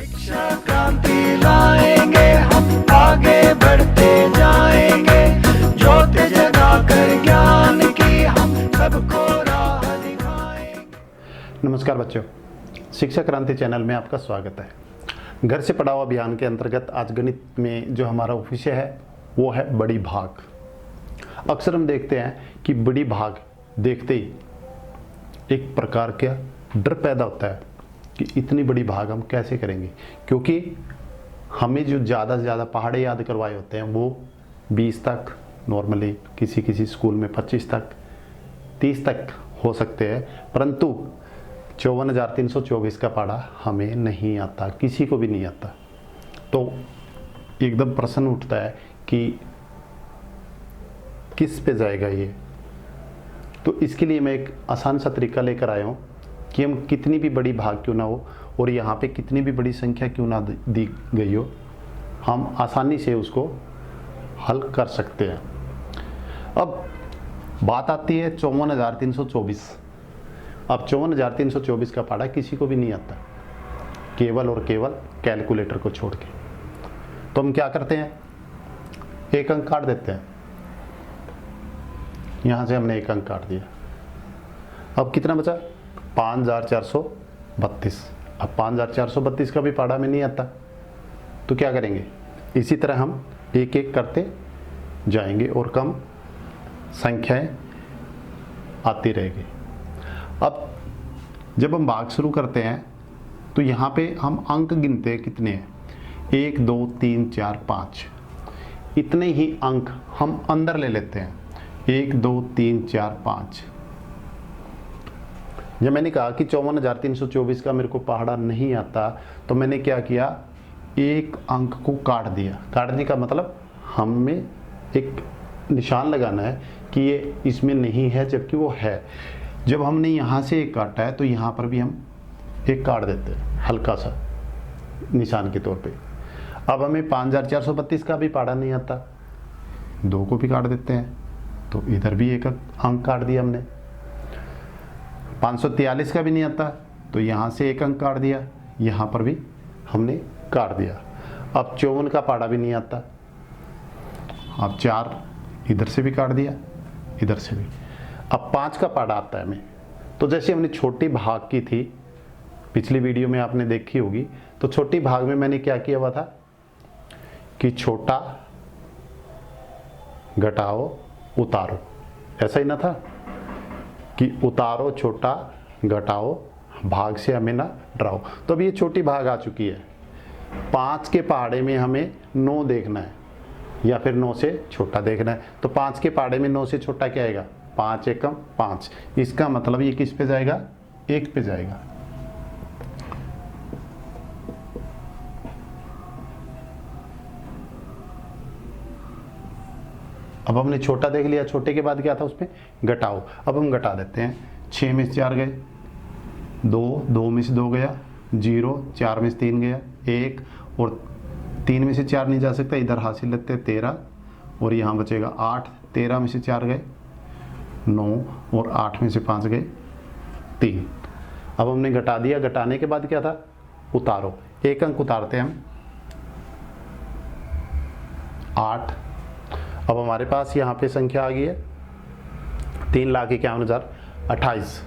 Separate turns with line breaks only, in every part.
शिक्षा क्रांति लाएंगे हम, आगे बढ़ते जाएंगे, ज्योत जगाकर ज्ञान की हम सबको राह दिखाएंगे।
नमस्कार बच्चों, शिक्षा क्रांति चैनल में आपका स्वागत है। घर से पढ़ाओ अभियान के अंतर्गत आज गणित में जो हमारा विषय है वो है बड़ी भाग। अक्सर हम देखते हैं कि बड़ी भाग देखते ही एक प्रकार का डर पैदा होता है कि इतनी बड़ी भाग हम कैसे करेंगे, क्योंकि हमें जो ज़्यादा से ज़्यादा पहाड़े याद करवाए होते हैं वो 20 तक, नॉर्मली किसी किसी स्कूल में 25 तक, 30 तक हो सकते हैं, परंतु 54,324 का पहाड़ा हमें नहीं आता, किसी को भी नहीं आता। तो एकदम प्रश्न उठता है कि किस पे जाएगा ये। तो इसके लिए मैं एक आसान सा तरीका लेकर आया हूँ कि हम कितनी भी बड़ी भाग क्यों ना हो और यहाँ पे कितनी भी बड़ी संख्या क्यों ना दी गई हो, हम आसानी से उसको हल कर सकते हैं। अब बात आती है 54,324। अब 54,324 का पहाड़ा किसी को भी नहीं आता, केवल और केवल कैलकुलेटर को छोड़ के। तो हम क्या करते हैं, एक अंक काट देते हैं। यहां से हमने एक अंक काट दिया। अब कितना बचा, 5,432। अब 5,432 का भी पहाड़ा में नहीं आता, तो क्या करेंगे, इसी तरह हम एक एक करते जाएंगे और कम संख्याएं आती रहेगी। अब जब हम भाग शुरू करते हैं तो यहाँ पे हम अंक गिनते हैं, कितने हैं, 1 2 3 4 5। इतने ही अंक हम अंदर ले लेते हैं, 1 2 3 4 5। जब मैंने कहा कि 54,324 का मेरे को पहाड़ा नहीं आता, तो मैंने क्या किया, एक अंक को काट दिया। काटने का मतलब हमें एक निशान लगाना है कि ये इसमें नहीं है जबकि वो है। जब हमने यहाँ से एक काटा है तो यहाँ पर भी हम एक काट देते हैं, हल्का सा निशान के तौर पे। अब हमें 5,432 का भी पहाड़ा नहीं आता, 2 को भी काट देते हैं, तो इधर भी एक अंक काट दिया हमने। 543 का भी नहीं आता, तो यहाँ से एक अंक काट दिया, यहाँ पर भी हमने काट दिया। अब 54 का पहाड़ा भी नहीं आता, अब 4 इधर से भी काट दिया, इधर से भी। अब 5 का पहाड़ा आता है हमें। तो जैसे हमने छोटी भाग की थी, पिछली वीडियो में आपने देखी होगी, तो छोटी भाग में मैंने क्या किया हुआ था कि छोटा घटाओ उतारो, ऐसा ही ना था कि उतारो छोटा घटाओ भाग से हमें ना डराओ। तो अब ये छोटी भाग आ चुकी है। 5 के पहाड़े में हमें 9 देखना है या फिर 9 से छोटा देखना है। तो 5 के पहाड़े में 9 से छोटा क्या आएगा, 5 एकम 5। इसका मतलब ये किस पे जाएगा, 1 पे जाएगा। अब हमने छोटा देख लिया, छोटे के बाद क्या था उसमें, घटाओ। अब हम घटा देते हैं, 6 में से 4 गए, 2 में से 2 गया, 0, 4 में से 3 गया, 1, और 3 में से 4 नहीं जा सकता, इधर हासिल लेते हैं 13, और यहाँ बचेगा 8। 13 में से 4 गए 9, और 8 में से 5 गए 3। अब हमने घटा दिया, घटाने के बाद क्या था, उतारो। एक अंक उतारते हैं हम, 8। अब हमारे पास यहाँ पे संख्या आ गई है 3,51,028।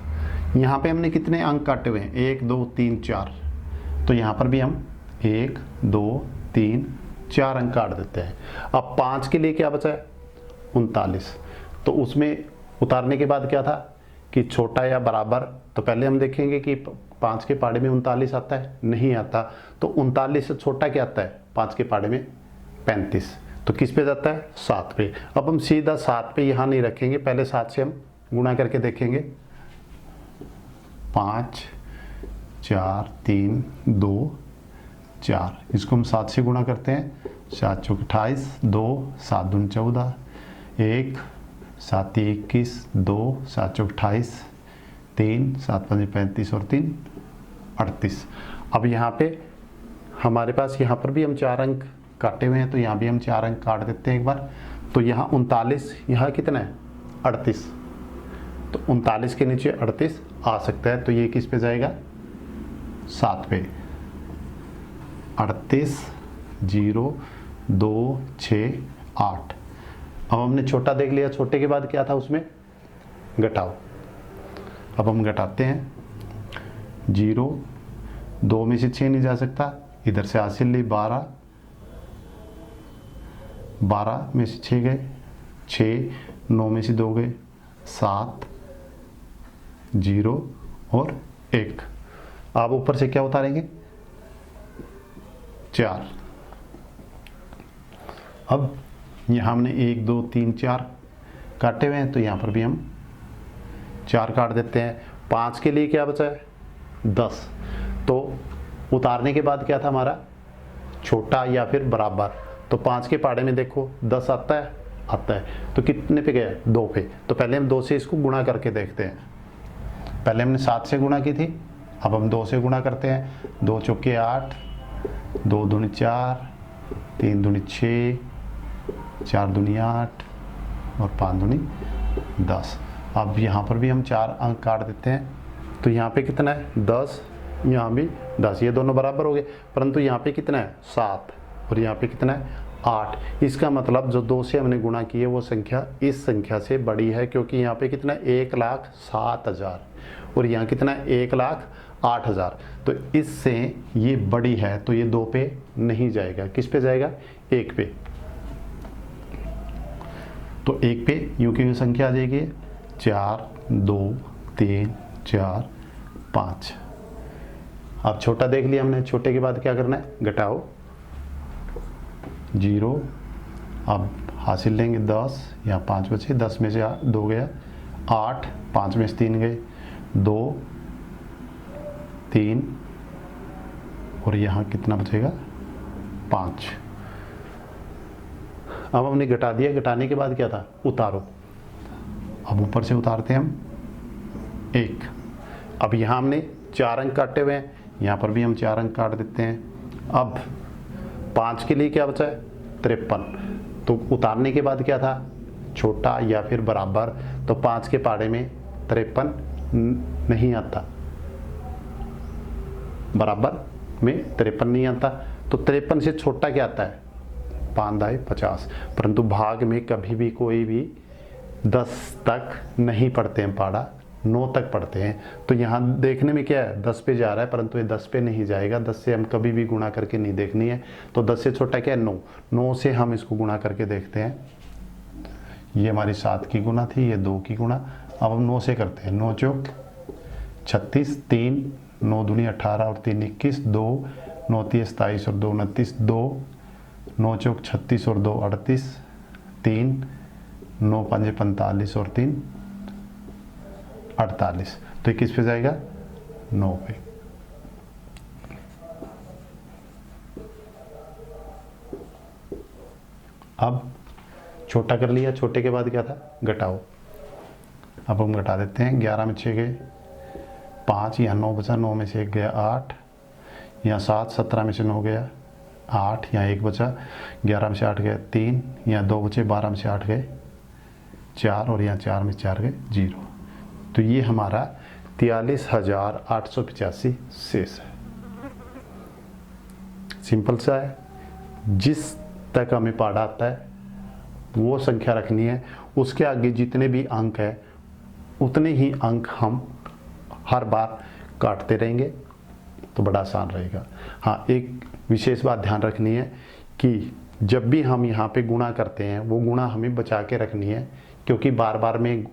यहाँ पे हमने कितने अंक काटे हुए हैं, 1 2 3 4। तो यहाँ पर भी हम 1 2 3 4 अंक काट देते हैं। अब 5 के लिए क्या बचा है, 39। तो उसमें उतारने के बाद क्या था कि छोटा या बराबर। तो पहले हम देखेंगे कि 5 के पहाड़े में 39 आता है, नहीं आता। तो 39 से छोटा क्या आता है 5 के पहाड़े में, 35। तो किस पे जाता है, 7 पे। अब हम सीधा 7 पे यहाँ नहीं रखेंगे, पहले 7 से हम गुणा करके देखेंगे। 5 4 3 2 4, इसको हम 7 से गुणा करते हैं, 7 चौक 28, 2 7 दून 14, 1 7 21, 2 7 चौक 28, 3 7 5 35 और 3 38। अब यहाँ पे हमारे पास यहाँ पर भी हम 4 अंक काटे हुए हैं, तो यहाँ भी हम 4 अंक काट देते हैं एक बार। तो यहाँ 39, यहाँ कितना है 38, तो 39 के नीचे 38 आ सकता है। तो ये किस पे जाएगा, 7 पे। 38 0 2 6 8। अब हमने छोटा देख लिया, छोटे के बाद क्या था उसमें, घटाओ। अब हम घटाते हैं, 0 2 में से 6 नहीं जा सकता, इधर से हासिल ली 12, 12 में से 6 गए 6, 9 में से 2 गए 7, 0 और 1। आप ऊपर से क्या उतारेंगे, 4। अब यहाँ हमने 1 2 3 4 काटे हुए हैं, तो यहाँ पर भी हम 4 काट देते हैं। 5 के लिए क्या बचा है, 10। तो उतारने के बाद क्या था हमारा, छोटा या फिर बराबर। तो 5 के पाड़े में देखो 10 आता है, आता है। तो कितने पे गया, 2 पे। तो पहले हम 2 से इसको गुणा करके देखते हैं। पहले हमने 7 से गुणा की थी, अब हम 2 से गुणा करते हैं। 2 चौके 8, 2 दूनी 4, 3 दूनी 6, 4 दूनी 8 और 5 दूनी 10। अब यहाँ पर भी हम 4 अंक काट देते हैं। तो यहाँ पे कितना है, 10, यहाँ भी 10, ये दोनों बराबर हो गए। परंतु यहाँ पे कितना है, 7, और यहाँ पे कितना है, 8। इसका मतलब जो 2 से हमने गुणा किए वो संख्या इस संख्या से बड़ी है, क्योंकि यहाँ पे कितना है, 1,07,000, और यहाँ कितना है, 1,08,000। तो इससे ये बड़ी है, तो ये 2 पे नहीं जाएगा। किस पे जाएगा, 1 पे। तो 1 पे यूं की यूं संख्या आ जाएगी 4 2 3 4 5। अब छोटा देख लिया हमने, छोटे के बाद क्या करना है, घटाओ 0। अब हासिल लेंगे 10, यहाँ 5 बचे, 10 में से 2 गया 8, 5 में से 3 गए 2 3, और यहाँ कितना बचेगा, 5। अब हमने घटा दिया, घटाने के बाद क्या था, उतारो। अब ऊपर से उतारते हैं हम 1। अब यहाँ हमने 4 अंक काटे हुए हैं, यहाँ पर भी हम 4 अंक काट देते हैं। अब 5 के लिए क्या बचा है, 53। तो उतारने के बाद क्या था, छोटा या फिर बराबर। तो 5 के पाड़े में 53 नहीं आता, बराबर में 53 नहीं आता। तो 53 से छोटा क्या आता है, 5×50। परंतु भाग में कभी भी कोई भी 10 तक नहीं पढ़ते हैं, पाड़ा 9 तक पढ़ते हैं। तो यहाँ देखने में क्या है, 10 पे जा रहा है, परंतु ये 10 पे नहीं जाएगा। 10 से हम कभी भी गुणा करके नहीं देखनी है। तो 10 से छोटा क्या है, 9। 9 से हम इसको गुणा करके देखते हैं। ये हमारी 7 की गुणा थी, ये 2 की गुणा। अब हम 9 से करते हैं। 9 चौक 36, 3 9 दूनी 18 और 3 21, 2 9 30 27 और 2 29, 2 9 चौक 36 और 2 38, 3 9 5 45 और 3 48। तो किस पे जाएगा, 9 पे। अब छोटा कर लिया, छोटे के बाद क्या था, घटाओ। अब हम घटा देते हैं। 11 में 6 गए 5, यहाँ 9 बचा, 9 में से 1 गया 8, यहाँ 7, 17 में से 9 गया 8, यहाँ 1 बचा, 11 में से 8 गया 3, यहाँ 2 बचे, 12 में से 8 गए 4, और यहाँ 4 में 4 गए 0। तो ये हमारा 43,885 शेष है। सिंपल सा है, जिस तक हमें पाड़ा आता है वो संख्या रखनी है। उसके आगे जितने भी अंक है उतने ही अंक हम हर बार काटते रहेंगे, तो बड़ा आसान रहेगा। हाँ, एक विशेष बात ध्यान रखनी है कि जब भी हम यहाँ पे गुणा करते हैं वो गुणा हमें बचा के रखनी है, क्योंकि बार बार में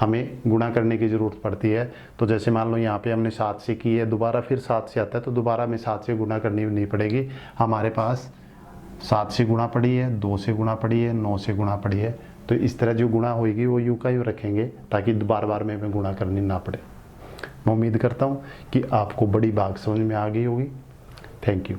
हमें गुणा करने की ज़रूरत पड़ती है। तो जैसे मान लो यहाँ पे हमने 7 से की है, दोबारा फिर 7 से आता है, तो दोबारा में 7 से गुणा करनी नहीं पड़ेगी। हमारे पास 7 से गुणा पड़ी है, 2 से गुणा पड़ी है, 9 से गुणा पड़ी है। तो इस तरह जो गुणा होगी वो यूँ का यूँ रखेंगे, ताकि बार बार में हमें गुणा करनी ना पड़े। मैं उम्मीद करता हूँ कि आपको बड़ी बात समझ में आ गई होगी। Thank you.